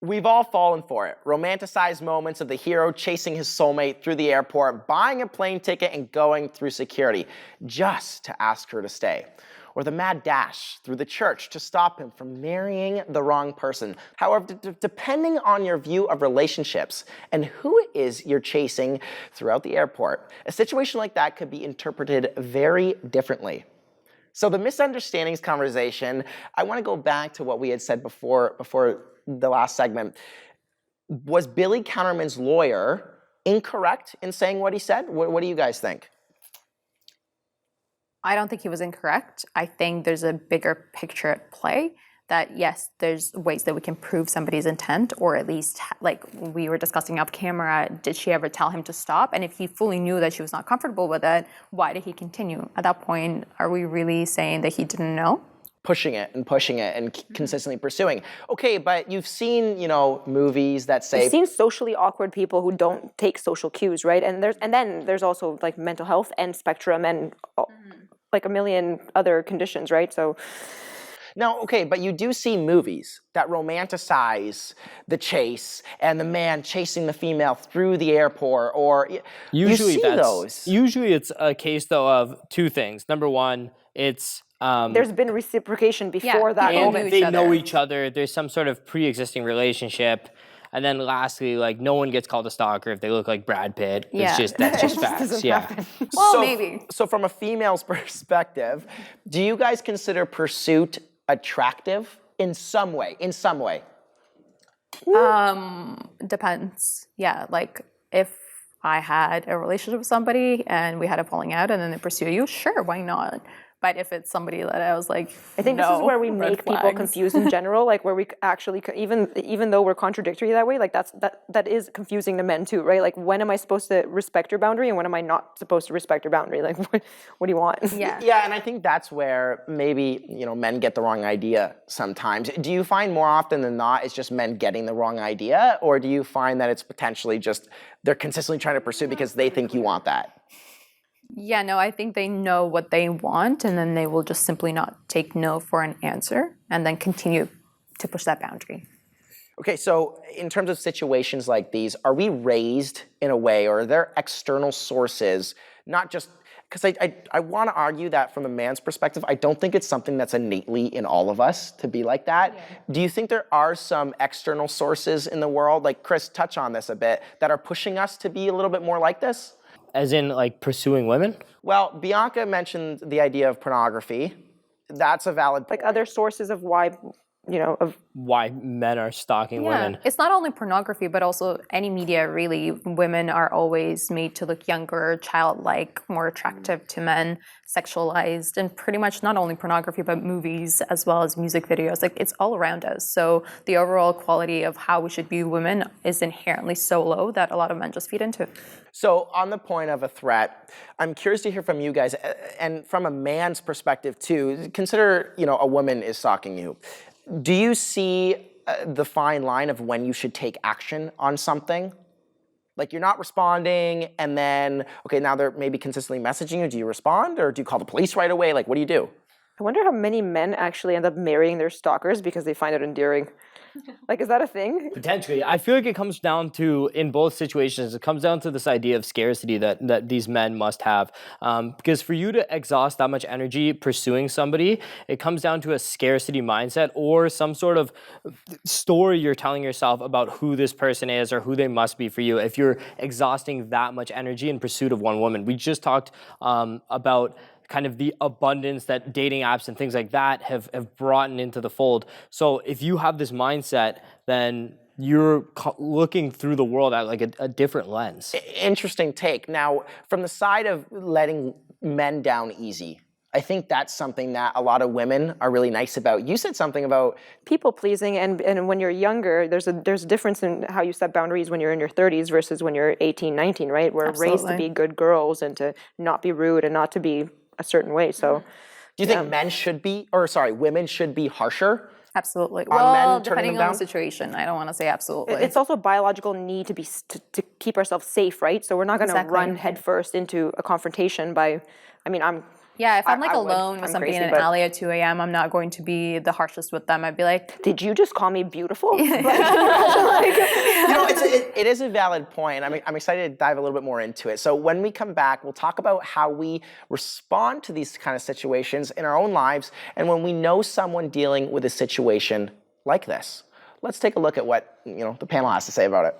We've all fallen for it. Romanticized moments of the hero chasing his soulmate through the airport, buying a plane ticket and going through security just to ask her to stay. Or the mad dash through the church to stop him from marrying the wrong person. However, depending on your view of relationships and who it is you're chasing throughout the airport, a situation like that could be interpreted very differently. So the misunderstandings conversation, I want to go back to what we had said before the last segment. Was Billy Counterman's lawyer incorrect in saying what he said? What do you guys think? I don't think he was incorrect. I think there's a bigger picture at play that, yes, there's ways that we can prove somebody's intent, or at least, like we were discussing off camera, did she ever tell him to stop? And if he fully knew that she was not comfortable with it, why did he continue? At that point, are we really saying that he didn't know? Pushing it and consistently pursuing. Okay, but you've seen, movies that say... You've seen socially awkward people who don't take social cues, right? And then there's also like mental health and spectrum and like a million other conditions, right? So... Now, okay, but you do see movies that romanticize the chase and the man chasing the female through the airport, or usually you see those. Usually it's a case, though, of two things. Number one, it's... there's been reciprocation before that moment. They know each other. There's some sort of pre-existing relationship. And then lastly, like, no one gets called a stalker if they look like Brad Pitt. Yeah. That's just facts. Yeah. Well, maybe. So from a female's perspective, do you guys consider pursuit attractive in some way? Depends. Yeah, like if I had a relationship with somebody and we had a falling out and then they pursue you, sure, why not? But if it's somebody that I was like, I think this is where we make people confused in general, like where we actually, even though we're contradictory that way, like that is confusing to men too, right? Like, when am I supposed to respect your boundary and when am I not supposed to respect your boundary? Like, what do you want? Yeah, and I think that's where maybe, men get the wrong idea sometimes. Do you find more often than not it's just men getting the wrong idea, or do you find that it's potentially just they're consistently trying to pursue because they think you want that? Yeah, no, I think they know what they want and then they will just simply not take no for an answer and then continue to push that boundary. Okay, so in terms of situations like these, are we raised in a way, or are there external sources, not just, because I want to argue that from a man's perspective, I don't think it's something that's innately in all of us to be like that. Yeah. Do you think there are some external sources in the world, like Chris, touch on this a bit, that are pushing us to be a little bit more like this? As in, like, pursuing women? Well, Bianca mentioned the idea of pornography. That's a valid point. Like other sources of why, why men are stalking women. It's not only pornography, but also any media, really. Women are always made to look younger, childlike, more attractive to men, sexualized, and pretty much not only pornography, but movies as well as music videos. Like, it's all around us. So the overall quality of how we should view women is inherently so low that a lot of men just feed into. So on the point of a threat, I'm curious to hear from you guys, and from a man's perspective too. Consider, a woman is stalking you. Do you see the fine line of when you should take action on something? Like, you're not responding, and then, okay, now they're maybe consistently messaging you. Do you respond, or do you call the police right away? Like, what do you do? I wonder how many men actually end up marrying their stalkers because they find it endearing. Like, is that a thing? Potentially. I feel like it comes down to, in both situations, it comes down to this idea of scarcity that these men must have. Because for you to exhaust that much energy pursuing somebody, it comes down to a scarcity mindset or some sort of story you're telling yourself about who this person is or who they must be for you if you're exhausting that much energy in pursuit of one woman. We just talked about kind of the abundance that dating apps and things like that have brought into the fold. So if you have this mindset, then you're looking through the world at like a different lens. Interesting take. Now, from the side of letting men down easy, I think that's something that a lot of women are really nice about. You said something about people pleasing, and when you're younger, there's a difference in how you set boundaries when you're in your 30s versus when you're 18, 19, right? We're raised to be good girls and to not be rude and not to be a certain way. So do you think women should be harsher? Absolutely. Well, depending on the situation. I don't want to say absolutely. It's also a biological need to keep ourselves safe, right? So we're not going to run headfirst into a confrontation by, I'm Yeah, if I'm like I would. alone with I'm somebody crazy, in an but- alley at 2 a.m., I'm not going to be the harshest with them. I'd be like, Did you just call me beautiful? You know, it is a valid point. I'm excited to dive a little bit more into it. So when we come back, we'll talk about how we respond to these kind of situations in our own lives and when we know someone dealing with a situation like this. Let's take a look at what the panel has to say about it.